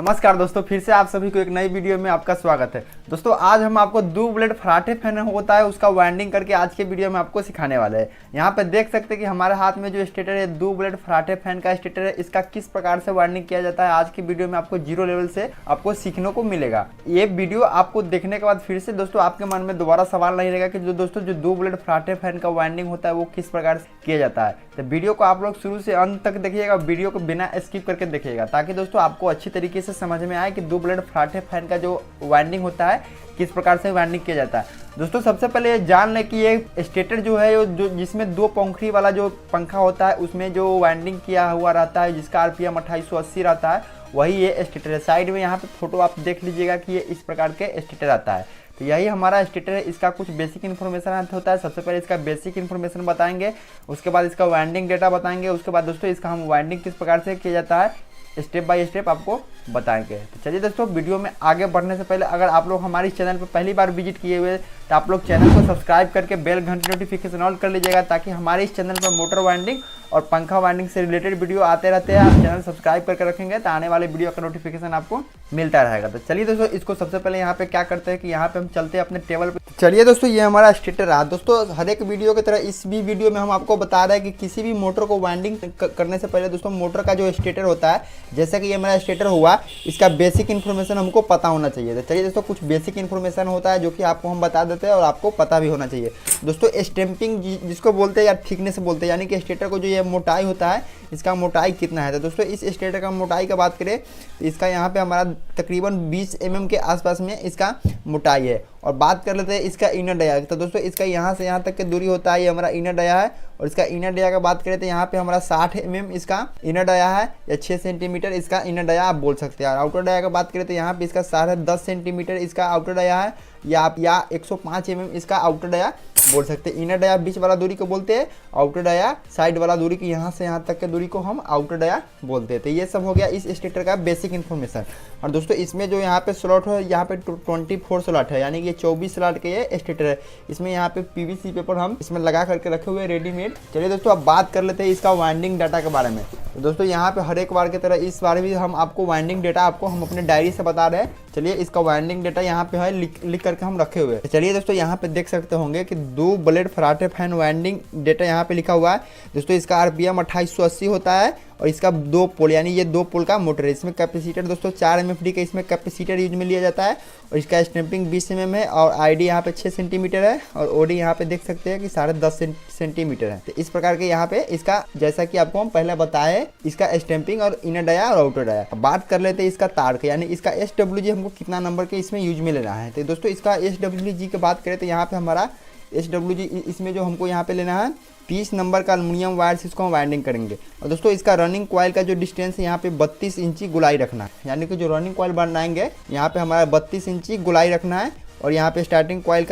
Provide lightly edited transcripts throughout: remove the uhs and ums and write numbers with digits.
नमस्कार दोस्तों, फिर से आप सभी को एक नई वीडियो में आपका स्वागत है। दोस्तों आज हम आपको दो ब्लेड फराटे फैन होता है उसका वाइंडिंग करके आज के वीडियो में आपको सिखाने वाले हैं। यहाँ पे देख सकते हैं कि हमारे हाथ में जो स्टेटर है दो ब्लेड फराटे फैन का स्टेटर है, इसका किस प्रकार से वाइंडिंग किया जाता है आज की वीडियो में आपको जीरो लेवल से आपको सीखने को मिलेगा। ये वीडियो आपको देखने के बाद फिर से दोस्तों आपके मन में दोबारा सवाल नहीं रहेगा कि जो दो ब्लेड फराटे फैन का वाइंडिंग होता है वो किस प्रकार से किया जाता है। तो वीडियो को आप लोग शुरू से अंत तक देखिएगा, वीडियो को बिना स्किप करके देखिएगा ताकि दोस्तों आपको अच्छी तरीके से समझ में आए कि दो ब्लेड फराटे फैन का जो वाइंडिंग होता है किस प्रकार से वाइंडिंग किया जाता है। दोस्तों सबसे पहले जान लें कि ये स्टेटर जो है जो जिसमें दो पंखड़ी वाला जो पंखा होता है उसमें जो वाइंडिंग किया हुआ रहता है जिसका आरपीएम 2880 रहता है वही ये स्टेटर है। साइड में यहाँ पे फोटो आप देख लीजिएगा कि ये इस प्रकार के स्टेटर आता है। तो यही हमारा स्टेटर है। इसका कुछ बेसिक इन्फॉर्मेशन होता है। सबसे पहले इसका बेसिक इन्फॉर्मेशन बताएंगे, उसके बाद इसका वाइंडिंग डेटा बताएंगे, उसके बाद दोस्तों इसका हम वाइंडिंग किस प्रकार से किया जाता है स्टेप बाय स्टेप आपको बताएंगे। तो चलिए दोस्तों वीडियो में आगे बढ़ने से पहले अगर आप लोग हमारे चैनल पर पहली बार विजिट किए हुए तो आप लोग चैनल को सब्सक्राइब करके बेल घंटी नोटिफिकेशन ऑन कर लीजिएगा ताकि हमारे इस चैनल पर मोटर वाइंडिंग और पंखा वाइंडिंग से रिलेटेड वीडियो आते रहते हैं। आप चैनल सब्सक्राइब करके रखेंगे तो आने वाले वीडियो का नोटिफिकेशन आपको मिलता रहेगा। तो चलिए दोस्तों इसको सबसे पहले यहाँ पे क्या करते हैं कि यहाँ पे हम चलते हैं अपने टेबल पे। चलिए दोस्तों ये हमारा स्टेटर रहा। दोस्तों हर एक वीडियो की तरह इस भी वीडियो में हम आपको बता रहे हैं कि किसी भी मोटर को वाइंडिंग करने से पहले दोस्तों मोटर का जो स्टेटर होता है, जैसे कि ये मेरा स्टेटर हुआ, इसका बेसिक इन्फॉर्मेशन हमको पता होना चाहिए। तो चलिए दोस्तों कुछ बेसिक इन्फॉर्मेशन होता है जो कि आपको हम बता देते हैं और आपको पता भी होना चाहिए। दोस्तों स्टैंपिंग जिसको बोलते हैं या थिकनेस बोलते हैं, यानी कि स्टेटर को जो ये मोटाई होता है इसका मोटाई कितना है। तो दोस्तों इस स्टेटर का मोटाई का बात करें तो इसका यहाँ पे हमारा तकरीबन 20 mm के आसपास में इसका मोटाई है। और बात कर लेते हैं इसका इनर डाया। तो दोस्तों इसका यहाँ से यहाँ तक की दूरी होता है, ये हमारा इनर डाया है। और इसका इनर डाया का बात करें तो यहाँ पे हमारा 60 mm इसका इनर डाया है या 6 सेंटीमीटर इसका इनर डाया आप बोल सकते हैं। और आउटर डाया का बात करें तो यहाँ पे इसका 10.5 सेंटीमीटर इसका आउटर डाया है या 105 mm इसका आउटर डाया बोल सकते हैं। इनर डाया बीच वाला दूरी को बोलते हैं, आउटर डाया साइड वाला दूरी की यहाँ से यहाँ तक के दूरी को हम आउटर डाया बोलते हैं। तो ये सब हो गया इस स्टेटर का बेसिक इन्फॉर्मेशन। और दोस्तों इसमें जो यहाँ पे स्लॉट है यहाँ पे 24 स्लॉट है, यानी कि ये 24 स्लॉट के ये स्टेटर है। इसमें यहाँ पे पीवीसी पेपर हम इसमें लगा करके रखे हुए रेडीमेड। चलिए दोस्तों अब बात कर लेते हैं इसका वाइंडिंग डाटा के बारे में। तो दोस्तों यहाँ पे हर एक बार की तरह इस बार भी हम आपको वाइंडिंग डेटा आपको हम अपने डायरी से बता रहे हैं। चलिए इसका वाइंडिंग डेटा यहाँ पे है लिख करके हम रखे हुए हैं। चलिए दोस्तों यहाँ पे देख सकते होंगे कि दो ब्लेड फराटे फैन वाइंडिंग डेटा यहाँ पे लिखा हुआ है। दोस्तों इसका आरपीएम 2880 होता है और इसका दो पोल यानी ये दो पोल का मोटर है। इसमें कैपेसिटर दोस्तों 4 MFD का इसमें कैपेसिटर यूज में लिया जाता है। और इसका स्टैंपिंग 20 mm है और आईडी यहाँ पे 6 सेंटीमीटर है और ओडी यहाँ पे देख सकते हैं कि 10.5 सेंटीमीटर है। तो इस प्रकार के यहाँ पे इसका जैसा कि आपको हम पहले बताए इसका स्टैंपिंग और इनर डाया और आउटर डाया। बात कर लेते हैं इसका तार का, यानी इसका SWG हमको कितना नंबर के इसमें यूज में लेना है। तो दोस्तों इसका SWG की बात करें तो यहाँ पे हमारा SWG इसमें जो हमको यहाँ पे लेना है 30 नंबर का एल्युमिनियम वायर से इसको हम वाइंडिंग करेंगे। और दोस्तों इसका रनिंग कॉइल का जो डिस्टेंस है यहाँ पे 32 इंची गुलाई रखना है, यानी कि जो रनिंग कॉइल बनाएंगे यहाँ पे हमारा 32 इंची गुलाई रखना है। और यहाँ पे स्टार्टिंग कॉइल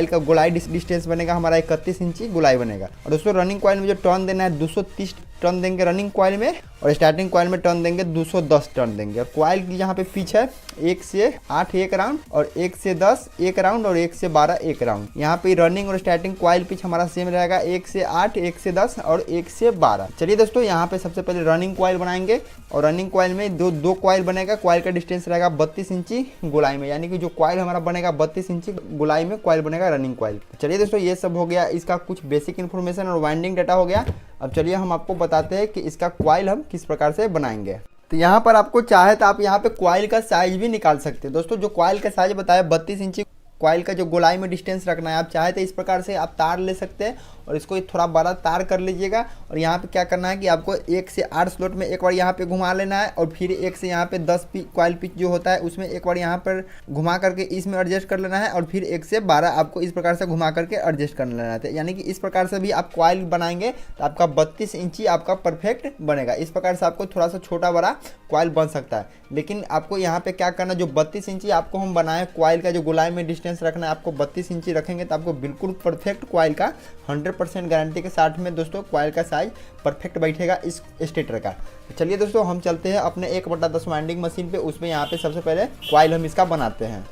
का गुलाई डिस्टेंस बनेगा हमारा 31 इंची गुलाई बनेगा। और दोस्तों रनिंग कॉइल में जो टर्न देना है 230 टर्न देंगे रनिंग कॉइल में और स्टार्टिंग कॉइल में टर्न देंगे 210 टर्न देंगे। और कॉइल की यहाँ पे पिच है 1 से 8 एक राउंड और 1 से 10 एक राउंड और 1 से 12 एक राउंड। यहाँ पे रनिंग और स्टार्टिंग कॉइल पिच हमारा सेम रहेगा 1 से 8, 1 से 10 और 1 से 12। चलिए दोस्तों यहाँ पे सबसे पहले रनिंग कॉइल बनाएंगे और रनिंग कॉइल में दो कॉइल बनेगा। कॉइल का डिस्टेंस रहेगा 32 इंची गुलाई में, यानी कि जो कॉइल हमारा बनेगा 32 इंची गुलाई में कॉइल बनेगा रनिंग कॉइल। चलिए दोस्तों ये सब हो गया इसका कुछ बेसिक इन्फॉर्मेशन और वाइंडिंग डाटा हो गया। अब चलिए हम आपको बताते हैं कि इसका कॉइल हम किस प्रकार से बनाएंगे। तो यहाँ पर आपको चाहे तो आप यहाँ पे कॉइल का साइज भी निकाल सकते हैं। दोस्तों जो कॉइल का साइज बताया 32 इंची कॉइल का जो गोलाई में डिस्टेंस रखना है, आप चाहे तो इस प्रकार से आप तार ले सकते हैं और इसको थोड़ा बड़ा तार कर लीजिएगा। और यहाँ पे क्या करना है कि आपको 1 से 8 स्लॉट में एक बार यहाँ पे घुमा लेना है और फिर 1 से यहाँ पे 10 कॉइल पिच जो होता है उसमें एक बार यहाँ पर घुमा करके इसमें एडजस्ट कर लेना है और फिर 1 से 12 आपको इस प्रकार से घुमा करके एडजस्ट कर लेना है। यानी कि इस प्रकार से भी आप कॉइल बनाएंगे तो आपका 32 इंची आपका परफेक्ट बनेगा। इस प्रकार से आपको थोड़ा सा छोटा बड़ा कॉइल बन सकता है, लेकिन आपको यहाँ पे क्या करना, जो 32 इंची आपको हम बनाए कॉइल का जो गोलाई में डिस्टेंस रखना है आपको 32 इंची रखेंगे तो आपको बिल्कुल परफेक्ट कॉइल का 100% गारंटी के साथ में दोस्तों कॉइल का साइज परफेक्ट बैठेगा इस स्टेटर का। चलिए दोस्तों हम चलते हैं अपने 1/10 वाइंडिंग मशीन पे। उसमें यहाँ पे सबसे पहले कॉइल हम इसका बनाते हैं।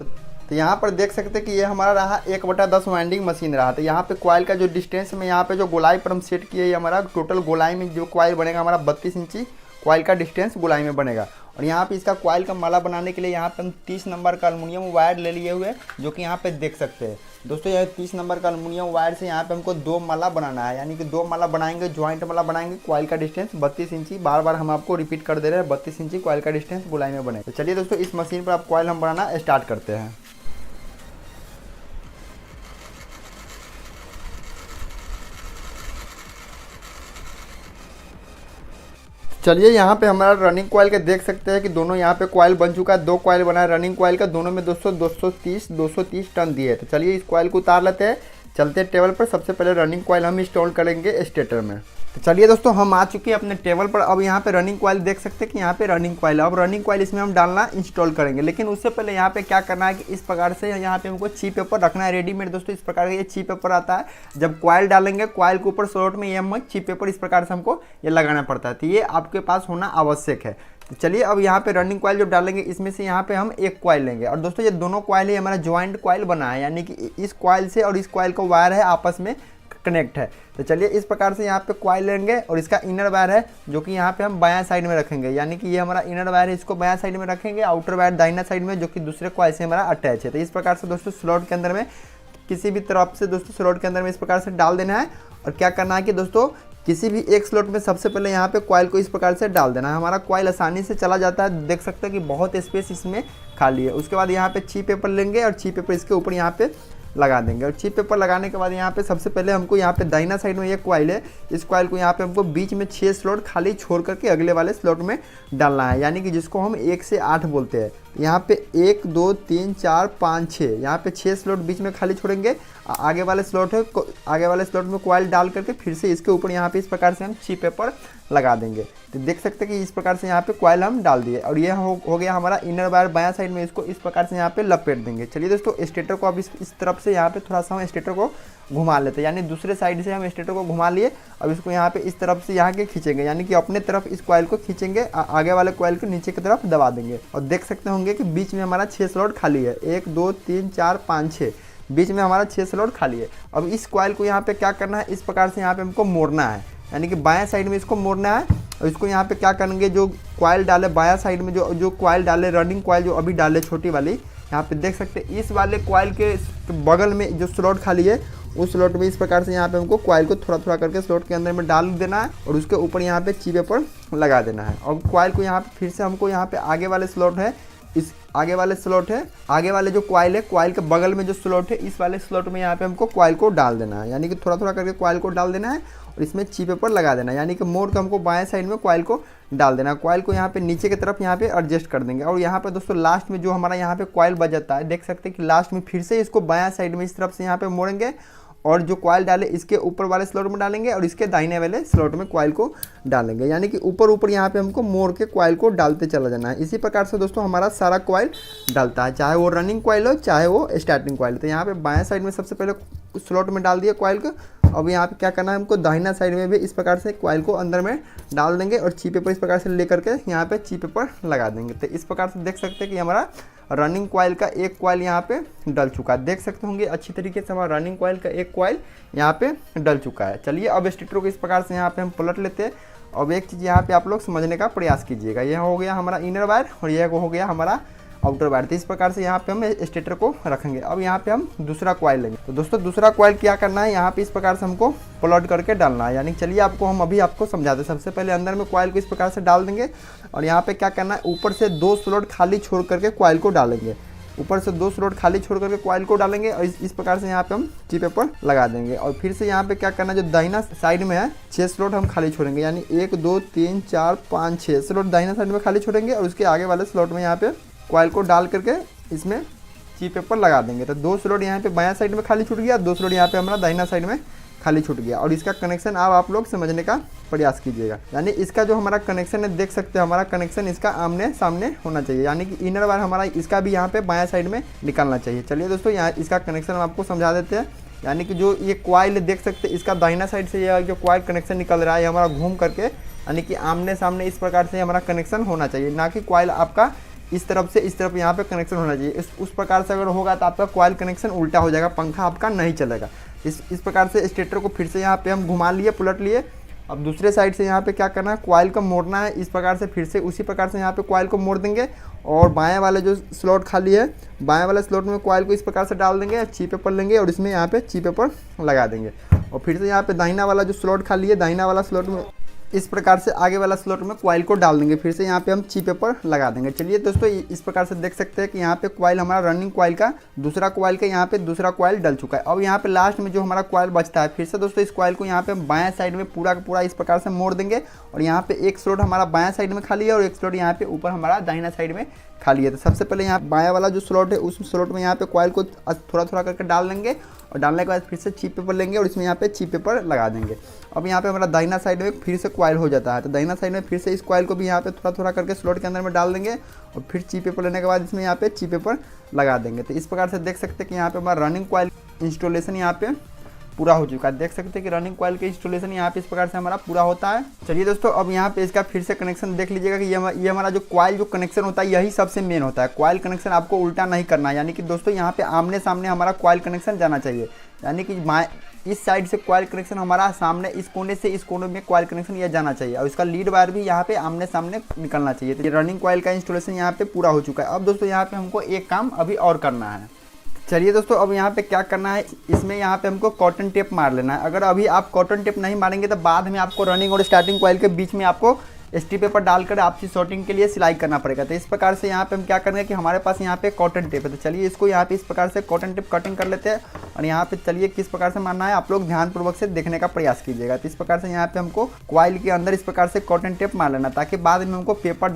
तो यहाँ पर देख सकते हैं कि ये हमारा रहा 1/10 वाइंडिंग मशीन रहा। तो यहाँ पे कॉइल का जो डिस्टेंस में यहाँ पे जो गोलाई पर हम सेट किए, हमारा टोटल गोलाई में जो कॉइल बनेगा हमारा 32 इंची कॉइल का डिस्टेंस गोलाई में बनेगा। और यहाँ पे इसका कॉइल का माला बनाने के लिए यहाँ पे हम 30 नंबर का एल्युमिनियम वायर ले लिए हुए, जो कि यहाँ पे देख सकते हैं दोस्तों। यह 30 नंबर का एल्युमिनियम वायर से यहाँ पे हमको 2 माला बनाना है, यानी कि 2 माला बनाएंगे, ज्वाइंट माला बनाएंगे। कॉइल का डिस्टेंस 32 इंची, बार बार हम आपको रिपीट कर दे रहे हैं, 32 इंची कॉइल का डिस्टेंस गोलाई में बने। तो चलिए दोस्तों, इस मशीन पर आप कॉइल हम बनाना स्टार्ट करते हैं। चलिए यहाँ पे हमारा रनिंग कॉइल के देख सकते हैं कि दोनों यहाँ पे कॉइल बन चुका है। 2 कॉइल बना है रनिंग कॉइल का, दोनों में 230 टन दिए है। तो चलिए इस कॉइल को उतार लेते हैं, चलते हैं टेबल पर। सबसे पहले रनिंग कॉइल हम इंस्टॉल करेंगे स्टेटर में। तो चलिए दोस्तों, हम आ चुके हैं अपने टेबल पर। अब यहाँ पे रनिंग कॉइल देख सकते हैं कि यहाँ पे रनिंग कॉइल है। अब रनिंग कॉइल इसमें हम डालना इंस्टॉल करेंगे, लेकिन उससे पहले यहाँ पे क्या करना है कि इस प्रकार से यहाँ पे हमको ची पेपर रखना है रेडीमेड। दोस्तों इस प्रकार का ये ची पेपर आता है, जब कॉइल डालेंगे कॉइल के ऊपर स्लॉट में ये हम ची पेपर इस प्रकार से हमको ये लगाना पड़ता है। तो ये आपके पास होना आवश्यक है। तो चलिए अब यहाँ पे रनिंग कॉइल जो डालेंगे इसमें से यहाँ पे हम एक कॉइल लेंगे। और दोस्तों ये दोनों कॉइल ही हमारा ज्वाइंट कॉइल बना है, यानी कि इस कॉइल से और इस कॉइल का वायर है आपस में कनेक्ट है। तो चलिए इस प्रकार से यहाँ पे कॉइल लेंगे और इसका इनर वायर है जो कि यहाँ पे हम बायां साइड में रखेंगे, यानी कि ये हमारा इनर वायर है, इसको बायां साइड में रखेंगे। आउटर वायर दाहिना साइड में, जो कि दूसरे कॉइल से हमारा अटैच है। तो इस प्रकार से दोस्तों स्लॉट के अंदर में किसी भी तरफ से दोस्तों स्लॉट के अंदर में इस प्रकार से डाल देना है। और क्या करना है कि दोस्तों किसी भी एक स्लॉट में सबसे पहले यहाँ पे कॉइल को इस प्रकार से डाल देना है। हमारा कॉइल आसानी से चला जाता है, देख सकते हैं कि बहुत स्पेस इसमें खाली है। उसके बाद यहाँ पे ची पेपर लेंगे और ची पेपर इसके ऊपर यहाँ पे लगा देंगे। और ची पेपर लगाने के बाद यहाँ पे सबसे पहले हमको यहाँ पे दाहिना साइड में ये कॉइल है, इस कॉइल को यहाँ पे हमको बीच में 6 स्लॉट खाली छोड़ करके अगले वाले स्लॉट में डालना है, यानी कि जिसको हम 1 से 8 बोलते हैं। यहाँ पे 1 2 3 4 5 6, यहाँ पे 6 स्लॉट बीच में खाली छोड़ेंगे। आगे वाले स्लॉट है, आगे वाले स्लॉट में कॉइल डाल करके फिर से इसके ऊपर यहाँ पे इस प्रकार से हम ची पेपर लगा देंगे। तो देख सकते हैं कि इस प्रकार से यहाँ पे कॉइल हम डाल दिए। और ये हो गया हमारा इनर वायर बायां साइड में, इसको इस प्रकार से यहाँ पे लपेट देंगे। चलिए दोस्तों, स्टेटर को अब इस तरफ से यहाँ पे थोड़ा सा हम स्टेटर को घुमा लेते हैं, यानी दूसरे साइड से हम स्टेटर को घुमा लिए। अब इसको यहाँ पे इस तरफ से यहाँ के खींचेंगे, यानी कि अपने तरफ इस कॉइल को खींचेंगे, आगे वाले कॉइल को नीचे की तरफ दबा देंगे। और देख सकते होंगे कि बीच में हमारा 6 स्लॉट खाली है, 1 2 3 4 5 6, बीच में हमारा 6 स्लॉट खाली है। अब इस कॉइल को यहाँ पे क्या करना है, इस प्रकार से यहाँ पे हमको मोड़ना है, यानी कि बायां साइड में इसको मोड़ना है। और इसको यहाँ पे क्या करेंगे, जो कॉइल डाले बायां साइड में, जो कॉइल डाले रनिंग कॉइल जो अभी डाले छोटी वाली, यहाँ पे देख सकते हैं इस वाले कॉइल के बगल में जो स्लॉट खाली है उस स्लॉट में इस प्रकार से यहाँ पे हमको कॉइल को थोड़ा थोड़ा करके स्लॉट के अंदर में डाल देना है और उसके ऊपर यहाँ पे ची पेपर लगा देना है। और कॉइल को यहाँ पे फिर से हमको यहाँ पे आगे वाले स्लॉट है, इस आगे वाले स्लॉट है, आगे वाले जो कॉइल है कॉइल के बगल में जो स्लॉट है इस वाले स्लॉट में यहाँ पे हमको कॉइल को डाल देना है, यानी कि थोड़ा थोड़ा करके कॉइल को डाल देना है और इसमें ची पेपर लगा देना है, यानी कि मोड़ के हमको बाएं साइड में कॉइल को डाल देना है। कॉइल को यहाँ पे नीचे की तरफ यहाँ पे एडजस्ट कर देंगे। और यहाँ पे दोस्तों लास्ट में जो हमारा यहाँ पे कॉइल बच जाता है, देख सकते हैं कि लास्ट में फिर से इसको बायां साइड में इस तरफ से यहाँ पे मोड़ेंगे और जो कॉइल डाले इसके ऊपर वाले स्लॉट में डालेंगे और इसके दाहिने वाले स्लॉट में कॉइल को डालेंगे, यानी कि ऊपर ऊपर यहाँ पे हमको मोड़ के कॉइल को डालते चला जाना है। इसी प्रकार से दोस्तों हमारा सारा कॉइल डालता है, चाहे वो रनिंग कॉइल हो चाहे वो स्टार्टिंग कॉइल। तो यहाँ पे बाएं साइड में सबसे पहले स्लॉट में डाल दिया कॉइल को। अब यहाँ पे क्या करना है, हमको दाहिना साइड में भी इस प्रकार से कॉइल को अंदर में डाल देंगे और ची पेपर इस प्रकार से लेकर के यहाँ पे ची पेपर लगा देंगे। तो इस प्रकार से देख सकते हैं कि हमारा रनिंग कॉइल का एक कॉइल यहाँ पे डल चुका है, देख सकते होंगे अच्छी तरीके से हमारा रनिंग कॉइल का एक कॉइल यहाँ पे डल चुका है। चलिए अब स्टेटर को इस प्रकार से यहाँ पे हम पलट लेते हैं। अब एक चीज़ यहाँ पे आप लोग समझने का प्रयास कीजिएगा, यह हो गया हमारा इनर वायर और यह हो गया हमारा आउटर वायर। तो इस प्रकार से यहाँ पे हम स्टेटर को रखेंगे। अब यहाँ पे हम दूसरा कॉइल लेंगे। तो दोस्तों दूसरा कॉइल क्या करना है, यहाँ पे इस प्रकार से हमको प्लॉट करके डालना है, यानी चलिए हम अभी आपको समझाते हैं। सबसे पहले अंदर में कॉइल को इस प्रकार से डाल देंगे और यहाँ पे क्या करना है, ऊपर से 2 स्लॉट खाली छोड़ करके कॉइल को डालेंगे, ऊपर से 2 स्लॉट खाली छोड़ करके कॉइल को डालेंगे और इस प्रकार से यहाँ पे हम ची पेपर लगा देंगे। और फिर से यहाँ पे क्या करना है, जो दाहिना साइड में है 6 स्लॉट हम खाली छोड़ेंगे, यानी 1 2 3 4 5 6 स्लॉट दाहिना साइड में खाली छोड़ेंगे और उसके आगे वाले स्लॉट में यहाँ पे कॉइल को डाल करके इसमें ची पेपर लगा देंगे। तो 2 स्लॉट यहाँ पे बायां साइड में खाली छूट गया, 2 स्लॉट यहाँ पे हमारा दाहिना साइड में खाली छूट गया। और इसका कनेक्शन आप लोग समझने का प्रयास कीजिएगा, यानी इसका जो हमारा कनेक्शन है, देख सकते हैं हमारा कनेक्शन इसका आमने सामने होना चाहिए, यानी कि इनर वायर हमारा इसका भी यहाँ पे बायां साइड में निकलना चाहिए। चलिए दोस्तों यहाँ इसका कनेक्शन हम आपको समझा देते हैं, यानी कि जो ये कॉइल देख सकते हैं इसका दाहिना साइड से ये जो कॉइल कनेक्शन निकल रहा है हमारा घूम करके, यानी कि आमने सामने इस प्रकार से हमारा कनेक्शन होना चाहिए, ना कि कॉइल आपका इस तरफ से इस तरफ यहाँ पे कनेक्शन होना चाहिए। उस प्रकार से अगर होगा तो आपका कॉइल कनेक्शन उल्टा हो जाएगा, पंखा आपका नहीं चलेगा। इस प्रकार से स्टेटर को फिर से यहाँ पे हम घुमा लिए, पलट लिए अब दूसरे साइड से यहाँ पे क्या करना है, कॉइल को मोड़ना है इस प्रकार से, फिर से उसी प्रकार से यहाँ पे कॉइल को मोड़ देंगे और बाएं वाला जो स्लॉट खाली है, बाएं वाले स्लॉट में कॉइल को इस प्रकार से डाल देंगे, ची पेपर लेंगे और इसमें यहाँ पे ची पेपर लगा देंगे। और फिर से यहाँ पे दाहिना वाला जो स्लॉट खाली है, दाहिना वाला स्लॉट में इस प्रकार से आगे वाला स्लॉट में कॉइल को डाल देंगे, फिर से यहाँ पे हम ची पेपर लगा देंगे। चलिए दोस्तों, इस प्रकार से देख सकते हैं कि यहाँ पे कॉइल हमारा रनिंग कॉइल का दूसरा कॉइल का यहाँ पे दूसरा कॉइल डल चुका है। अब यहाँ पे लास्ट में जो हमारा कॉइल बचता है, फिर से दोस्तों इस कॉइल को यहाँ पे हम बायां साइड में पूरा का पूरा इस प्रकार से मोड़ देंगे और यहाँ पे एक स्लॉट हमारा बायां साइड में खाली है और एक स्लॉट यहाँ पे ऊपर हमारा दाहिना साइड में खाली है। तो सबसे पहले यहाँ बायां वाला जो स्लॉट है उस स्लॉट में यहाँ पे कॉइल को थोड़ा थोड़ा करके डाल देंगे और डालने के बाद फिर से ची पेपर लेंगे और इसमें यहाँ पे ची पेपर लगा देंगे। अब यहाँ पे हमारा दाहिना साइड में फिर से कॉइल हो जाता है, तो दाहिना साइड में फिर से इस कॉइल को भी यहाँ पे थोड़ा थोड़ा करके स्लॉट के अंदर में डाल देंगे और फिर ची पेपर लेने के बाद इसमें यहाँ पे ची पेपर लगा देंगे। तो इस प्रकार से देख सकते हैं कि यहाँ पे हमारा रनिंग कॉइल इंस्टॉलेशन यहाँ पे पूरा हो चुका है। देख सकते हैं कि रनिंग कॉइल के इंस्टॉलेशन यहाँ पे इस प्रकार से हमारा पूरा होता है। चलिए दोस्तों, अब यहाँ पे इसका फिर से कनेक्शन देख लीजिएगा कि ये हमारा जो कॉइल जो कनेक्शन होता है यही सबसे मेन होता है। कॉइल कनेक्शन आपको उल्टा नहीं करना है, यानी कि दोस्तों यहाँ पे आमने सामने हमारा कॉइल कनेक्शन जाना चाहिए, यानी कि इस साइड से कॉइल कनेक्शन हमारा सामने, इस कोने से इस कोने में कॉइल कनेक्शन यह जाना चाहिए और इसका लीड वायर भी यहाँ पे आमने सामने निकलना चाहिए। तो ये रनिंग कॉइल का इंस्टॉलेशन यहाँ पे पूरा हो चुका है। अब दोस्तों यहाँ पे हमको एक काम अभी और करना है। चलिए दोस्तों, अब यहाँ पे क्या करना है, इसमें यहाँ पे हमको कॉटन टेप मार लेना है। अगर अभी आप कॉटन टेप नहीं मारेंगे तो बाद में आपको रनिंग और स्टार्टिंग कॉइल के बीच में आपको एसटी पेपर डालकर आपसी शॉर्टिंग के लिए सिलाई करना पड़ेगा। तो इस प्रकार से यहाँ पे हम क्या करेंगे कि हमारे पास यहाँ पे कॉटन टेप है, तो चलिए इसको यहाँ पे इस प्रकार से कॉटन टेप कटिंग कर लेते हैं और यहाँ पे चलिए किस प्रकार से मारना है आप लोग ध्यानपूर्वक से देखने का प्रयास कीजिएगा। तो इस प्रकार से यहाँ पे हमको कॉइल के अंदर इस प्रकार से कॉटन टेप मार लेना ताकि बाद में हमको पेपर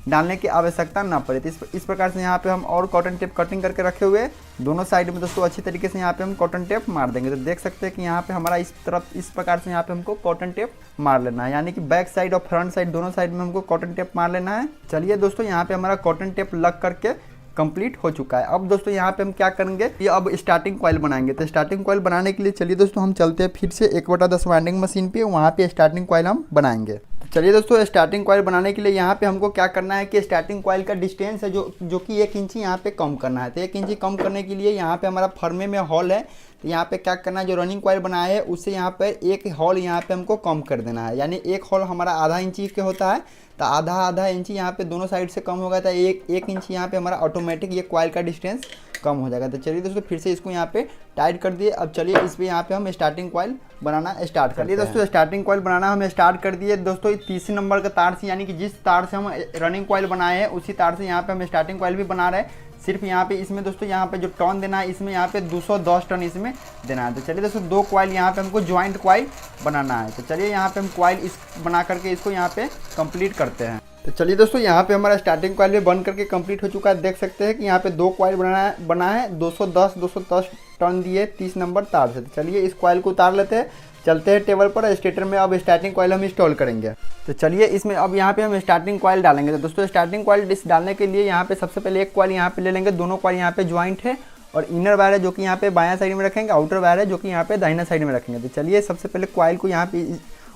डालने की आवश्यकता ना पड़े। तो इस प्रकार से यहाँ पे हम और कॉटन टेप कटिंग करके रखे हुए दोनों साइड में दोस्तों अच्छी तरीके से यहाँ पे हम कॉटन टेप मार देंगे। तो देख सकते हैं कि यहाँ पे हमारा इस तरफ इस प्रकार से यहाँ पे हमको कॉटन टेप मार लेना है, यानी कि बैक साइड और फ्रंट साइड दोनों साइड में हमको कॉटन टेप मार लेना है। चलिए दोस्तों, यहाँ पे हमारा कॉटन टेप लग करके कंप्लीट हो चुका है। अब दोस्तों यहाँ पे हम क्या करेंगे, ये अब स्टार्टिंग कॉइल बनाएंगे। तो स्टार्टिंग कॉइल बनाने के लिए चलिए दोस्तों हम चलते हैं फिर से 1/10 वाइंडिंग मशीन पे, वहाँ पे स्टार्टिंग कॉइल हम बनाएंगे। चलिए दोस्तों, स्टार्टिंग कॉइल बनाने के लिए यहाँ पे हमको क्या करना है कि स्टार्टिंग कॉइल का डिस्टेंस है जो कि 1 इंची यहाँ पे कम करना है। तो 1 इंची कम करने के लिए यहाँ पे हमारा फर्मे में हॉल है, तो यहाँ पे क्या करना है, जो रनिंग कॉइल बनाया है उससे यहाँ पे एक हॉल यहाँ पे हमको कम कर देना है। यानी एक हॉल हमारा आधा इंची के होता है, तो आधा इंची यहाँ पे दोनों साइड से कम होगा, तो एक इंची यहाँ पे हमारा ऑटोमेटिक ये कॉइल का डिस्टेंस कम हो जाएगा। तो चलिए दोस्तों, फिर से इसको यहाँ पे टाइट कर दिए। अब चलिए इस पे यहाँ पे हम स्टार्टिंग कॉइल बनाना स्टार्ट कर दिए। दोस्तों स्टार्टिंग कॉइल बनाना हम स्टार्ट कर दिए। दोस्तों 30 नंबर का तार से, यानी कि जिस तार से हम रनिंग कॉइल बनाए हैं उसी तार से यहाँ पे हम स्टार्टिंग कॉइल भी बना रहे हैं। सिर्फ यहाँ पे इसमें दोस्तों यहाँ पे जो टर्न देना है, इसमें यहाँ पे 210 टर्न इसमें देना है। तो चलिए दोस्तों, 2 कॉइल यहाँ पे हमको ज्वाइंट कॉइल बनाना है। तो चलिए यहाँ पे हम कॉइल इस बना करके इसको यहाँ पे कंप्लीट करते हैं। तो चलिए दोस्तों, यहाँ पे हमारा स्टार्टिंग कॉइल भी बन करके कंप्लीट हो चुका है। देख सकते हैं कि यहाँ पे 2 कॉइल बना है 210 टर्न दिए 30 नंबर तार से। तो चलिए इस कॉइल को उतार लेते हैं, चलते हैं टेबल पर। स्टेटर में अब स्टार्टिंग कॉइल हम इंस्टॉल करेंगे। तो चलिए इसमें अब यहाँ पे हम स्टार्टिंग कॉइल डालेंगे। तो दोस्तों स्टार्टिंग कॉइल डालने के लिए यहाँ पे सबसे पहले एक कॉइल यहाँ पे ले लेंगे। दोनों कॉइल यहाँ पे ज्वाइंट है और इनर वायर है जो कि यहाँ पे बायां साइड में रखेंगे, आउटर वायर है जो कि यहाँ पे दाहिना साइड में रखेंगे। तो चलिए सबसे पहले कॉइल को यहाँ पे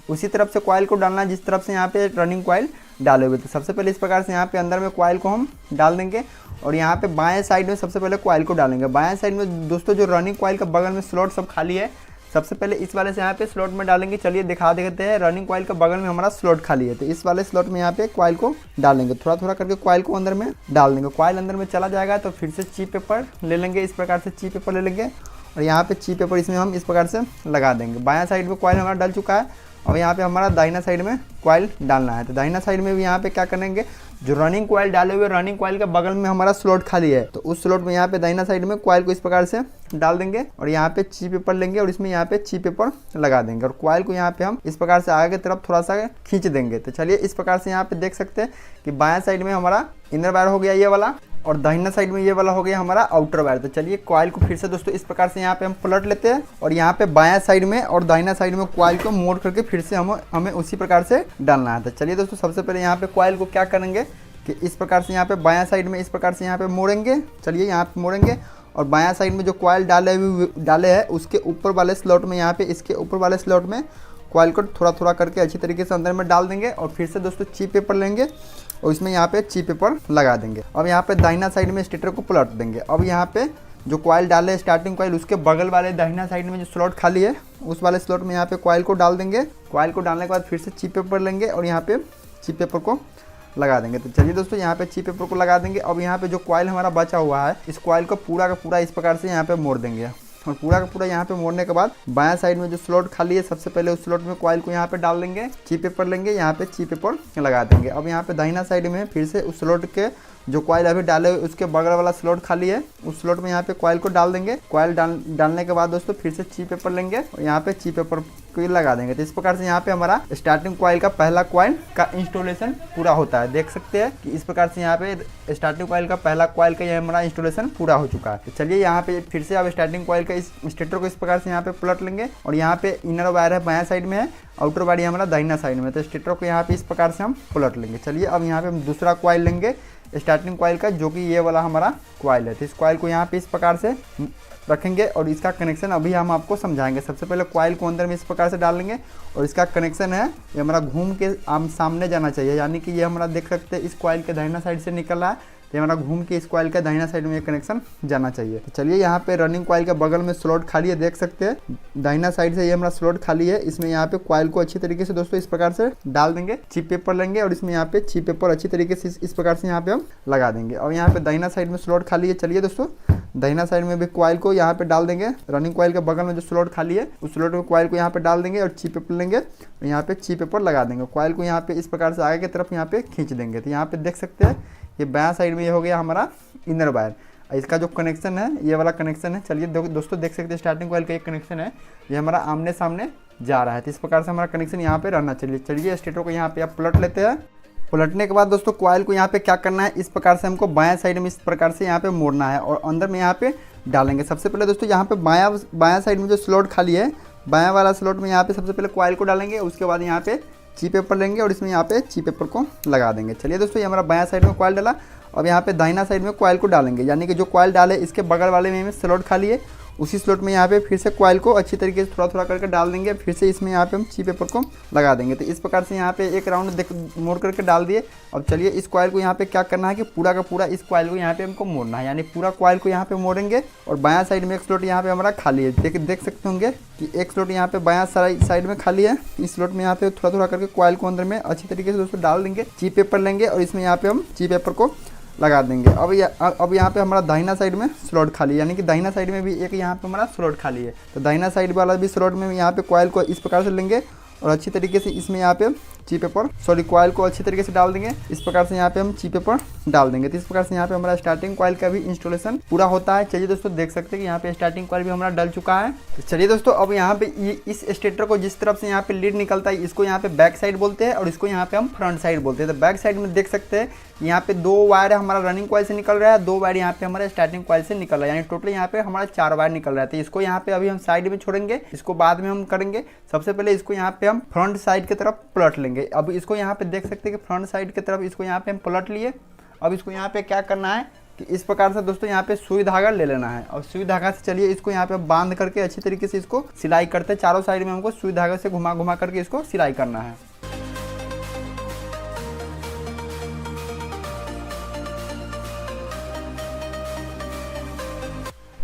उसी तरफ से कॉइल को डालना जिस तरफ से यहाँ पे रनिंग कॉइल डाले हुए। तो सबसे पहले इस प्रकार से यहाँ पे अंदर में कॉइल को हम डाल देंगे और यहाँ पे बाएं साइड में सबसे पहले कॉइल को डालेंगे। बाएं साइड में दोस्तों जो रनिंग कॉइल का बगल में स्लॉट सब खाली है, सबसे पहले इस वाले से यहाँ पे स्लॉट में डालेंगे। चलिए दिखा देते हैं, रनिंग कॉइल का बगल में हमारा स्लॉट खाली है, तो इस वाले स्लॉट में यहाँ पे कॉइल को डालेंगे। थोड़ा थोड़ा करके कॉइल को अंदर में डाल देंगे। कॉइल अंदर में चला जाएगा तो फिर से ची पेपर ले लेंगे। इस प्रकार से ची पेपर ले लेंगे और यहाँ पे ची पेपर इसमें हम इस प्रकार से लगा देंगे। बायां साइड में कॉइल हमारा डल चुका है और यहाँ पे हमारा दाहिना साइड में कॉइल डालना है। तो दाहिना साइड में भी यहाँ पे क्या करेंगे, जो रनिंग कॉइल डाले हुए रनिंग कॉइल के बगल में हमारा स्लॉट खाली है, तो उस स्लॉट में यहाँ पे दाहिना साइड में कॉइल को इस प्रकार से डाल देंगे और यहाँ पे ची पेपर लेंगे और इसमें यहाँ पे ची पेपर लगा देंगे और कॉइल को यहाँ पे हम इस प्रकार से आगे की तरफ थोड़ा सा खींच देंगे। तो चलिए इस प्रकार से यहाँ पे देख सकते हैं कि बायां साइड में हमारा इनर वायर हो गया ये वाला और दाहिना साइड में ये वाला हो गया हमारा आउटर वायर। तो चलिए कॉइल को फिर से दोस्तों इस प्रकार से यहाँ पे हम पलट लेते हैं और यहाँ पे बायां साइड में और दाहिना साइड में कॉइल को मोड़ करके फिर से हमें उसी प्रकार से डालना है। तो चलिए दोस्तों सबसे पहले यहाँ पे कॉइल को क्या करेंगे कि इस प्रकार से यहाँ पे बायां साइड में इस प्रकार से यहाँ पे मोड़ेंगे। चलिए यहाँ पे मोड़ेंगे और बायां साइड में जो कॉइल डाले हैं उसके ऊपर वाले स्लॉट में यहाँ पे इसके ऊपर वाले स्लॉट में कॉइल को थोड़ा थोड़ा करके अच्छी तरीके से अंदर में डाल देंगे और फिर से दोस्तों ची पेपर लेंगे और इसमें यहाँ पे ची पेपर लगा देंगे। अब यहाँ पे दाहिना साइड में स्टेटर को पलट देंगे। अब यहाँ पे जो कॉइल डाले स्टार्टिंग कॉइल, उसके बगल वाले दाहिना साइड में जो स्लॉट खाली है उस वाले स्लॉट में यहाँ पे कॉइल को डाल देंगे। कॉइल को डालने के बाद फिर से चिप पेपर लेंगे और यहाँ पे चिप पेपर को लगा देंगे। तो चलिए दोस्तों यहाँ पे चिप पेपर को लगा देंगे। अब यहाँ पे जो कॉइल हमारा बचा हुआ है इस कॉइल को पूरा का पूरा इस प्रकार से यहाँ पे मोड़ देंगे और पूरा का पूरा यहाँ पे मोड़ने के बाद बायां साइड में जो स्लॉट खाली है सबसे पहले उस स्लॉट में कॉइल को यहाँ पे डाल देंगे, चिप पेपर लेंगे, यहाँ पे चिप पेपर लगा देंगे। अब यहाँ पे दाहिना साइड में फिर से उस स्लॉट के जो कॉइल अभी डाले हुए उसके बगल वाला स्लॉट खाली है उस स्लॉट में यहाँ पे कॉइल को डाल देंगे। कॉइल डालने के बाद दोस्तों फिर से चिप पेपर लेंगे और यहाँ पे चिप पेपर को लगा देंगे। तो इस प्रकार से यहाँ पे हमारा स्टार्टिंग कॉइल का पहला कॉइल का इंस्टॉलेशन पूरा होता है। देख सकते हैं कि इस प्रकार से यहाँ पे स्टार्टिंग कॉइल का पहला कॉइल का ये हमारा इंस्टॉलेशन पूरा हो चुका है। तो चलिए यहाँ पे फिर से अब स्टार्टिंग कॉइल का इस स्टेटर को इस प्रकार से यहाँ पे पलट लेंगे और यहाँ पे इनर वायर है बायां साइड में है, आउटर वायर हमारा दाहिना साइड में। तो स्टेटर को यहाँ पे इस प्रकार से हम पलट लेंगे। चलिए अब यहाँ पे हम दूसरा कॉइल लेंगे स्टार्टिंग कॉइल का, जो कि ये वाला हमारा कॉइल है। तो इस कॉइल को यहाँ पे इस प्रकार से रखेंगे और इसका कनेक्शन अभी हम आपको समझाएंगे। सबसे पहले कॉइल को अंदर में इस प्रकार से डाल लेंगे और इसका कनेक्शन है ये हमारा घूम के सामने जाना चाहिए, यानी कि ये हमारा देख सकते हैं इस कॉइल के दाहिना साइड से निकल रहा है तो हमारा घूम के इस कॉइल का दाहिना साइड में ये कनेक्शन जाना चाहिए। तो चलिए यहाँ पे रनिंग कॉइल के बगल में स्लॉट खाली है, देख सकते हैं दाहिना साइड से ये हमारा स्लॉट खाली है। इसमें यहाँ पे कॉइल को अच्छी तरीके से दोस्तों इस प्रकार से डाल देंगे, चिप पेपर लेंगे और इसमें यहाँ पे चिप पेपर अच्छी तरीके से इस प्रकार से यहाँ पे हम लगा देंगे। और यहाँ पे दाहिना साइड में स्लॉट खाली है। चलिए दोस्तों दाहिना साइड में भी कॉइल को यहाँ पे डाल देंगे। रनिंग कॉइल के बगल में जो स्लॉट खाली है उस स्लॉट में कॉइल को यहाँ पे डाल देंगे और चिप पेपर लेंगे और यहाँ पे चिप पेपर लगा देंगे। कॉइल को यहाँ पे इस प्रकार से आगे की तरफ यहाँ पे खींच देंगे। तो यहाँ पे देख सकते हैं ये बायां साइड में ये हो गया हमारा इनर वायर। इसका जो कनेक्शन है ये वाला कनेक्शन है। चलिए दोस्तों देख सकते हैं स्टार्टिंग कॉइल का एक कनेक्शन है, ये हमारा आमने सामने जा रहा है। तो इस प्रकार से हमारा कनेक्शन यहाँ पे रहना चाहिए। चलिए स्टेटर को यहाँ पे आप पलट लेते हैं। पलटने के बाद दोस्तों कॉइल को यहाँ पे क्या करना है, इस प्रकार से हमको बायां साइड में इस प्रकार से यहाँ पे मोड़ना है और अंदर में यहाँ पे डालेंगे। सबसे पहले दोस्तों यहाँ पे बायां साइड में जो स्लॉट खाली है बायां वाला स्लॉट में यहाँ पे सबसे पहले कॉइल को डालेंगे, उसके बाद यहाँ पे चिप पेपर लेंगे और इसमें यहाँ पे चिप पेपर को लगा देंगे। चलिए दोस्तों ये हमारा बायां साइड में कॉइल डाला। अब यहाँ पे दाहिना साइड में कॉइल को डालेंगे, यानी कि जो कॉइल डाले इसके बगल वाले में स्लॉट खाली है उसी स्लॉट में यहाँ पे फिर से कॉइल को अच्छी तरीके से थोड़ा थोड़ा करके डाल देंगे। फिर से इसमें यहाँ पे हम चिप पेपर को लगा देंगे। तो इस प्रकार से यहाँ पे एक राउंड मोड़ करके डाल दिए। अब चलिए इस कॉइल को यहाँ पे क्या करना है कि पूरा का पूरा इस कॉइल को यहाँ पे हमको मोड़ना है, यानी पूरा कॉइल को यहाँ पे मोड़ेंगे। और बायां साइड में एक स्लॉट यहाँ पे हमारा खाली है, देख सकते होंगे कि एक स्लॉट यहाँ पे बायां साइड में खाली है। इस स्लॉट में यहाँ पे थोड़ा थोड़ा करके कॉइल को अंदर में अच्छी तरीके से दोस्तों डाल देंगे, चिप पेपर लेंगे और इसमें यहाँ पे हम चिप पेपर को लगा देंगे। अब यहाँ पे हमारा दाहिना साइड में स्लॉट खाली है, यानी कि दाहिना साइड में भी एक यहाँ पे हमारा स्लॉट खाली है। तो दाहिना साइड वाला भी स्लॉट में यहाँ पे कॉइल को इस प्रकार से लेंगे और अच्छी तरीके से इसमें यहाँ पे चिप पेपर कॉइल को अच्छी तरीके से डाल देंगे। इस प्रकार से यहाँ पे हम चिप पेपर डाल देंगे। तो इस प्रकार से यहाँ पे हमारा स्टार्टिंग कॉइल का भी इंस्टॉलेशन पूरा होता है। चलिए दोस्तों देख सकते हैं कि यहाँ पे स्टार्टिंग कॉइल भी हमारा डल चुका है। तो चलिए दोस्तों अब यहाँ पे इस स्टेटर को जिस तरफ से यहाँ पे लीड निकलता है इसको यहाँ पे बैक साइड बोलते हैं और इसको यहाँ पे हम फ्रंट साइड बोलते हैं। तो बैक साइड में देख सकते हैं यहाँ पे 2 वायर हमारा रनिंग कॉइल से निकल रहा है, 2 वायर यहाँ पे हमारा स्टार्टिंग कॉइल से निकल रहा है, यानी टोटल यहाँ पे हमारा 4 वायर निकल रहा है। तो इसको यहाँ पे अभी हम साइड में छोड़ेंगे, इसको बाद में हम करेंगे। सबसे पहले इसको यहाँ पे हम फ्रंट साइड की तरफ पलट लेंगे। अब इसको यहाँ पे देख सकते हैं कि फ्रंट साइड की तरफ इसको यहाँ पे हम पलट लिए। अब इसको यहाँ पे क्या करना है कि इस प्रकार से दोस्तों यहाँ पे सुई धागा ले लेना है और सुई धागा से चलिए इसको यहाँ पे बांध करके अच्छी तरीके से इसको सिलाई करते हैं। चारों साइड में हमको सुई धागा से घुमा घुमा करके इसको सिलाई करना है।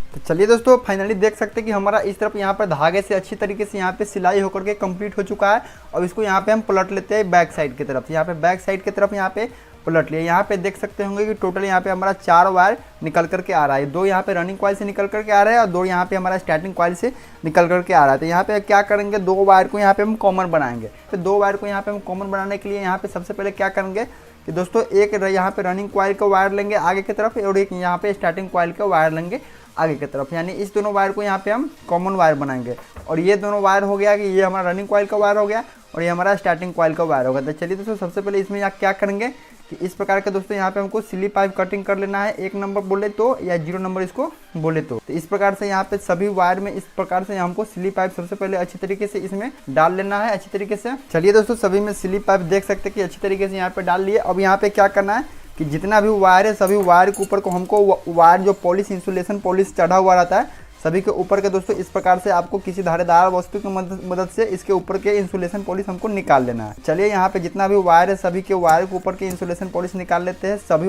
तो चलिए दोस्तों फाइनली देख सकते हैं कि हमारा इस तरफ यहाँ पर धागे से अच्छी तरीके से यहाँ पे सिलाई होकर के कंप्लीट हो चुका है। अब इसको यहाँ पे हम पलट लेते हैं बैक साइड की तरफ। यहाँ पे बैक साइड की तरफ यहाँ पे पलट लिया। यहाँ पे देख सकते होंगे कि टोटल यहाँ पे हमारा 4 वायर निकल करके आ रहा है, 2 यहाँ पे रनिंग कॉइल से निकल करके आ रहा है और 2 यहाँ पे हमारा स्टार्टिंग कॉइल से निकल करके आ रहा है। तो यहाँ पे क्या करेंगे, 2 वायर को यहाँ पे हम कॉमन बनाएंगे। तो 2 वायर को यहाँ पे हम कॉमन बनाने के लिए यहाँ पे सबसे पहले क्या करेंगे कि दोस्तों एक यहाँ पे रनिंग कॉइल का वायर लेंगे आगे की तरफ और एक यहाँ पे स्टार्टिंग कॉइल का वायर लेंगे आगे की तरफ, यानी इस दोनों वायर को यहाँ पे हम कॉमन वायर बनाएंगे। और ये दोनों वायर हो गया कि ये हमारा रनिंग कॉइल का वायर हो गया और ये हमारा स्टार्टिंग कॉइल का वायर होगा। तो चलिए दोस्तों सबसे पहले इसमें यहाँ क्या करेंगे कि इस प्रकार के दोस्तों यहाँ पे हमको स्लिप पाइप कटिंग कर लेना है, 1 नंबर बोले तो या 0 नंबर इसको बोले तो इस प्रकार से यहाँ पे सभी वायर में इस प्रकार से हमको स्लिप पाइप सबसे पहले अच्छी तरीके से इसमें डाल लेना है अच्छी तरीके से। चलिए दोस्तों सभी में स्लिप पाइप देख सकते हैं कि अच्छी तरीके से यहाँ पे डाल लिए। अब यहाँ पे क्या करना है कि जितना भी वायर है सभी वायर के ऊपर को हमको वायर जो पॉलिश इंसुलेशन पॉलिश चढ़ा हुआ रहता है सभी के ऊपर के दोस्तों इस प्रकार से आपको किसी धारीदार वस्तु की मदद से इसके ऊपर के इंसुलेशन पॉलिश हमको निकाल लेना है। चलिए यहाँ पे जितना भी वायर है सभी के वायर के ऊपर के इंसुलेशन पॉलिश निकाल लेते हैं। सभी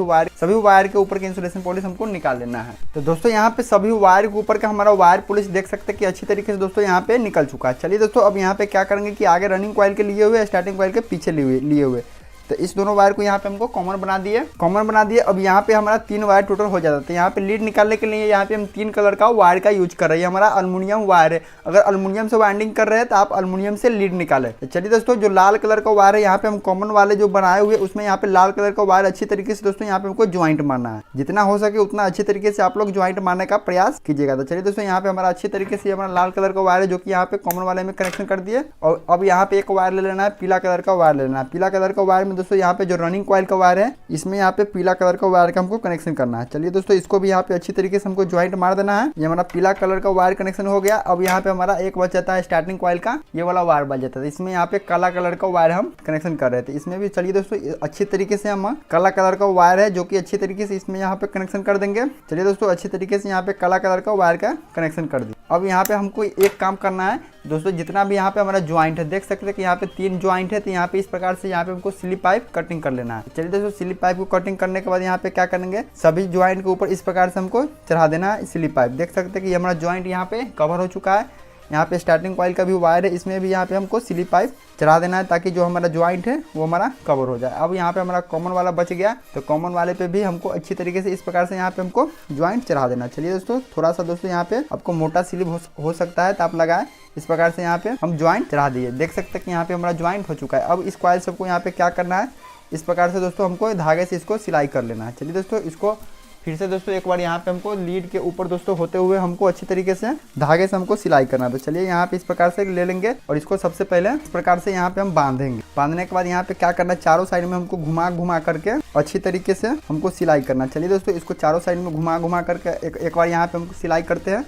वायर के ऊपर के इंसुलेशन पॉलिश हमको निकाल लेना है। तो दोस्तों यहाँ पे सभी वायर के ऊपर का हमारा वायर पॉलिश देख सकते हैं कि अच्छी तरीके से दोस्तों यहाँ पे निकल चुका है। चलिए दोस्तों अब यहाँ पे क्या करेंगे कि आगे रनिंग कॉइल के लिए हुए, स्टार्टिंग कॉइल के पीछे लिए हुए, तो इस दोनों वायर को यहाँ पे हमको कॉमन बना दिए। अब यहाँ पे हमारा 3 वायर टोटल हो जाता है। तो यहाँ पे लीड निकालने के लिए यहाँ पे हम 3 कलर का वायर का यूज कर रहे हैं। हमारा अल्युमिनियम वायर है। अगर अल्युमिनियम से वाइंडिंग कर रहे हैं तो आप अल्युमिनियम से लीड निकालें। तो चलिए दोस्तों जो लाल कलर का वायर है यहाँ पे हम कॉमन वाले जो बनाए हुए उसमें यहाँ पे लाल कलर का वायर अच्छी तरीके से दोस्तों यहाँ पे हमको ज्वाइंट मारना है। जितना हो सके उतना अच्छी तरीके से आप लोग ज्वाइंट मारने का प्रयास कीजिएगा। तो चलिए दोस्तों यहाँ पे हमारा अच्छी तरीके से हमारा लाल कलर का वायर है जो कि यहाँ पे कॉमन वाले में कनेक्शन कर दिए। और अब यहाँ पे एक वायर ले लेना है, पीला कलर का वायर ले लेना है। पीला कलर का वायर में दोस्तों यहाँ पे जो रनिंग कॉइल का वायर है इसमें यहाँ पे पीला कलर का वायर का हमको कनेक्शन करना है। चलिए दोस्तों इसको भी यहाँ पे अच्छी तरीके से हमको ज्वाइंट मार देना है। ये हमारा पीला कलर का वायर कनेक्शन हो गया। अब यहाँ पे हमारा एक बच जाता है स्टार्टिंग कॉइल का, ये वाला वायर बच जाता है। इसमें यहाँ पे काला कलर का वायर हम कनेक्शन कर रहे थे। इसमें भी चलिए दोस्तों अच्छी तरीके से हम काला कलर का वायर है जो कि अच्छी तरीके से इसमें यहाँ पे कनेक्शन कर देंगे। चलिए दोस्तों अच्छी तरीके से यहाँ पे काला कलर का वायर का कनेक्शन कर दिया। अब यहाँ पे हमको एक काम करना है दोस्तों, जितना भी यहाँ पे हमारा ज्वाइंट है देख सकते हैं कि यहाँ पे 3 ज्वाइंट है। तो यहाँ पे इस प्रकार से यहाँ पे हमको स्लिप पाइप कटिंग कर लेना है। चलिए दोस्तों स्लिप पाइप को कटिंग करने के बाद यहाँ पे क्या करेंगे, सभी ज्वाइंट के ऊपर इस प्रकार से हमको चढ़ा देना है स्लिप पाइप। देख सकते हैं कि हमारा ज्वाइंट यहाँ पे कवर हो चुका है। यहाँ पे स्टार्टिंग कॉइल का भी वायर है, इसमें भी यहाँ पे हमको स्लिप पाइप चढ़ा देना है ताकि जो हमारा ज्वाइंट है वो हमारा कवर हो जाए। अब यहाँ पे हमारा कॉमन वाला बच गया, तो कॉमन वाले पे भी हमको अच्छी तरीके से इस प्रकार से यहाँ पे हमको ज्वाइंट चढ़ा देना। चलिए दोस्तों थोड़ा सा दोस्तों यहाँ पे आपको मोटा स्लिप हो सकता है तो आप लगाए। इस प्रकार से यहाँ पे हम ज्वाइंट चढ़ा दिए। देख सकते हैं कि यहाँ पे हमारा ज्वाइंट हो चुका है। अब इस कॉइल सबको यहाँ पे क्या करना है, इस प्रकार से दोस्तों हमको धागे से इसको सिलाई कर लेना है। चलिए दोस्तों इसको फिर से दोस्तों एक बार यहाँ पे हमको लीड के ऊपर दोस्तों होते हुए हमको अच्छी तरीके से धागे से हमको सिलाई करना है। तो चलिए यहाँ पे इस प्रकार से ले लेंगे और इसको सबसे पहले इस प्रकार से यहाँ पे हम बांधेंगे। बांधने के बाद यहाँ पे क्या करना है, चारों साइड में हमको घुमा करके अच्छी तरीके से हमको सिलाई करना है। चलिए दोस्तों इसको चारों साइड में घुमा करके एक बार यहाँ पे हमको सिलाई करते हैं।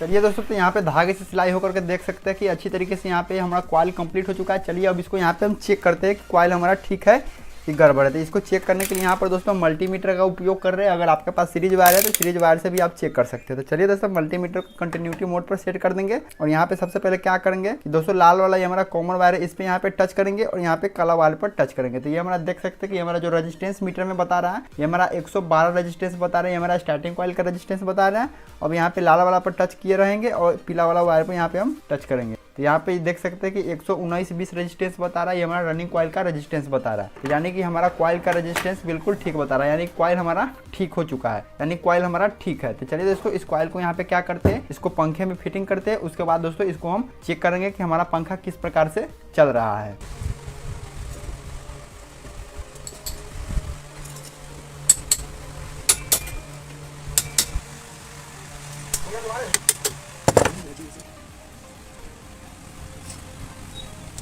चलिए दोस्तों तो यहाँ पे धागे से सिलाई होकर के देख सकते हैं कि अच्छी तरीके से यहाँ पे हमारा कॉइल कंप्लीट हो चुका है। चलिए अब इसको यहाँ पे हम चेक करते हैं कि कॉइल हमारा ठीक है कि गड़बड़ है। तो इसको चेक करने के लिए यहाँ पर दोस्तों मल्टीमीटर का उपयोग कर रहे हैं। अगर आपके पास सीरीज वायर है तो सीरीज वायर से भी आप चेक कर सकते हैं। तो चलिए दोस्तों मल्टीमीटर को कंटिन्यूटी मोड पर सेट कर देंगे और यहाँ पे सबसे पहले क्या करेंगे कि दोस्तों लाल वाला ये हमारा कॉमन वायर है, इस पे यहाँ पे टच करेंगे और यहाँ पे काला वायर पर टच करेंगे। तो ये हमारा देख सकते हैं कि हमारा जो रजिस्टेंस मीटर में बता रहा है ये हमारा 112 रजिस्टेंस बता रहा है, ये हमारा स्टार्टिंग कॉइल का रजिस्टेंस बता रहा है। अब यहाँ पे लाल वाला पर टच किए रहेंगे और पीला वाला वायर पर यहाँ पे हम टच करेंगे। तो यहाँ पे देख सकते हैं कि 119-20 रेजिस्टेंस बता रहा है, ये हमारा रनिंग कॉइल का रेजिस्टेंस बता रहा है। तो यानी कि हमारा कॉइल का रेजिस्टेंस बिल्कुल ठीक बता रहा है, यानी कॉइल हमारा ठीक हो चुका है, यानी कॉइल हमारा ठीक है। तो चलिए दोस्तों इस कॉइल को यहाँ पे क्या करते हैं, इसको पंखे में फिटिंग करते हैं। उसके बाद दोस्तों इसको हम चेक करेंगे कि हमारा पंखा किस प्रकार से चल रहा है।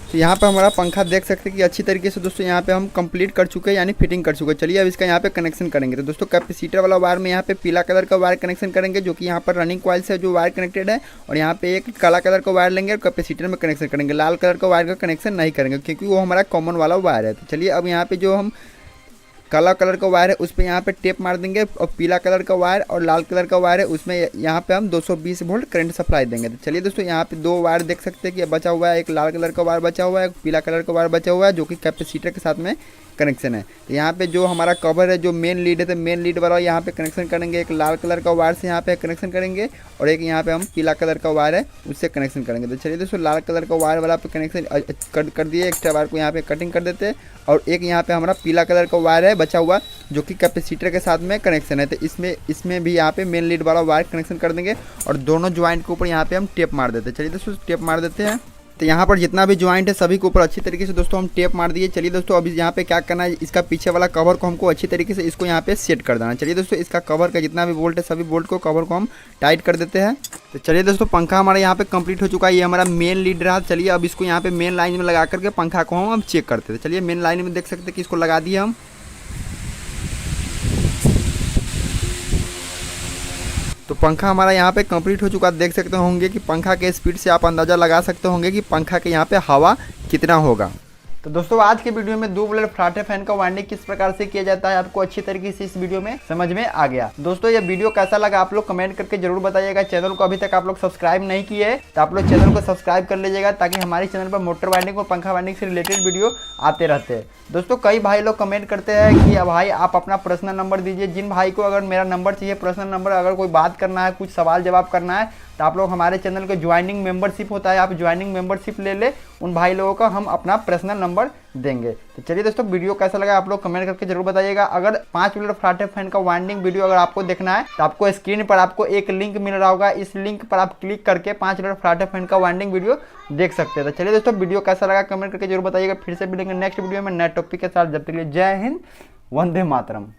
तो यहाँ पे हमारा पंखा देख सकते हैं कि अच्छी तरीके से दोस्तों यहाँ पे हम कंप्लीट कर चुके हैं, यानी फिटिंग कर चुके हैं। चलिए अब इसका यहाँ पे कनेक्शन करेंगे। तो दोस्तों कैपेसिटर वाला वायर में यहाँ पे पीला कलर का वायर कनेक्शन करेंगे जो कि यहाँ पर रनिंग कॉइल से जो वायर कनेक्टेड है, और यहाँ पे एक काला कलर का वायर लेंगे और कैपेसिटर में कनेक्शन करेंगे। लाल कलर का वायर का कनेक्शन नहीं करेंगे क्योंकि वो हमारा कॉमन वाला वायर है। तो चलिए अब यहाँ पे जो हम काला कलर का वायर है उस पर यहाँ पे टेप मार देंगे और पीला कलर का वायर और लाल कलर का वायर है उसमें यहाँ पे हम 220 वोल्ट करंट सप्लाई देंगे। तो चलिए दोस्तों यहाँ पे 2 वायर देख सकते हैं कि बचा हुआ है, एक लाल कलर का वायर बचा हुआ है, एक पीला कलर का वायर बचा हुआ है जो कि कैपेसिटर के साथ में कनेक्शन है। तो यहाँ पे जो हमारा कवर है, जो मेन लीड है, तो मेन लीड वाला यहाँ पे कनेक्शन करेंगे। एक लाल कलर का वायर से यहाँ पे कनेक्शन करेंगे और एक यहाँ पे हम पीला कलर का वायर है उससे कनेक्शन करेंगे। तो चलिए दोस्तों लाल कलर का वायर वाला पे कनेक्शन कर दिए, एक्स्ट्रा वायर को यहाँ पे कटिंग कर देते हैं। और एक यहाँ पे हमारा पीला कलर का वायर है बचा हुआ जो कि कैपेसिटर के साथ में कनेक्शन है। तो इसमें भी यहाँ पे मेन लीड वाला वायर कनेक्शन कर देंगे और दोनों ज्वाइंट के ऊपर यहाँ पे हम टेप मार देते हैं। चलिए दोस्तों टेप मार देते हैं। तो यहाँ पर जितना भी ज्वाइंट है सभी के ऊपर अच्छी तरीके से दोस्तों हम टेप मार दिए। चलिए दोस्तों अभी यहाँ पे क्या करना है, इसका पीछे वाला कवर को हमको अच्छी तरीके से इसको यहाँ पे सेट कर देना। चलिए दोस्तों इसका कवर का जितना भी बोल्ट है सभी बोल्ट को कवर को हम टाइट कर देते हैं। तो चलिए दोस्तों पंखा हमारा यहाँ पे कंप्लीट हो चुका है, ये हमारा मेन लीड रहा। चलिए अब इसको यहाँ पे मेन लाइन में लगा करके पंखा को हम चेक करते थे। चलिए मेन लाइन में देख सकते हैं कि इसको लगा दिए हम। तो पंखा हमारा यहाँ पे कंप्लीट हो चुका है। देख सकते होंगे कि पंखा के स्पीड से आप अंदाज़ा लगा सकते होंगे कि पंखा के यहाँ पे हवा कितना होगा। तो दोस्तों आज के वीडियो में 2 ब्लेड फराटे फैन का वाइंडिंग किस प्रकार से किया जाता है आपको अच्छी तरीके से इस वीडियो में समझ में आ गया। दोस्तों ये वीडियो कैसा लगा आप लोग कमेंट करके जरूर बताइएगा। चैनल को अभी तक आप लोग सब्सक्राइब नहीं किए हैं तो आप लोग चैनल को सब्सक्राइब कर लीजिएगा, ताकि हमारे चैनल पर मोटर वाइंडिंग और पंखा वाइंडिंग से रिलेटेड वीडियो आते रहते हैं। दोस्तों कई भाई लोग कमेंट करते हैं कि भाई आप अपना पर्सनल नंबर दीजिए। जिन भाई को अगर मेरा नंबर चाहिए पर्सनल नंबर, अगर कोई बात करना है, कुछ सवाल जवाब करना है, तो आप लोग हमारे चैनल के ज्वाइनिंग मेंबरशिप होता है, आप ज्वाइनिंग मेंबरशिप ले ले, उन भाई लोगों का हम अपना पर्सनल नंबर देंगे। तो चलिए दोस्तों वीडियो कैसा लगा आप लोग कमेंट करके जरूर बताइएगा। अगर 5 ब्लेड फराटे फैन का वाइंडिंग वीडियो अगर आपको देखना है तो आपको स्क्रीन पर आपको एक लिंक मिल रहा होगा, इस लिंक पर आप क्लिक करके 5 ब्लेड फराटे फैन का वाइंडिंग वीडियो देख सकते हैं। तो चलिए दोस्तों वीडियो कैसा लगा कमेंट करके जरूर बताइएगा। फिर से मिलेंगे नेक्स्ट वीडियो में नए टॉपिक के साथ। जब तक के लिए जय हिंद, वंदे मातरम।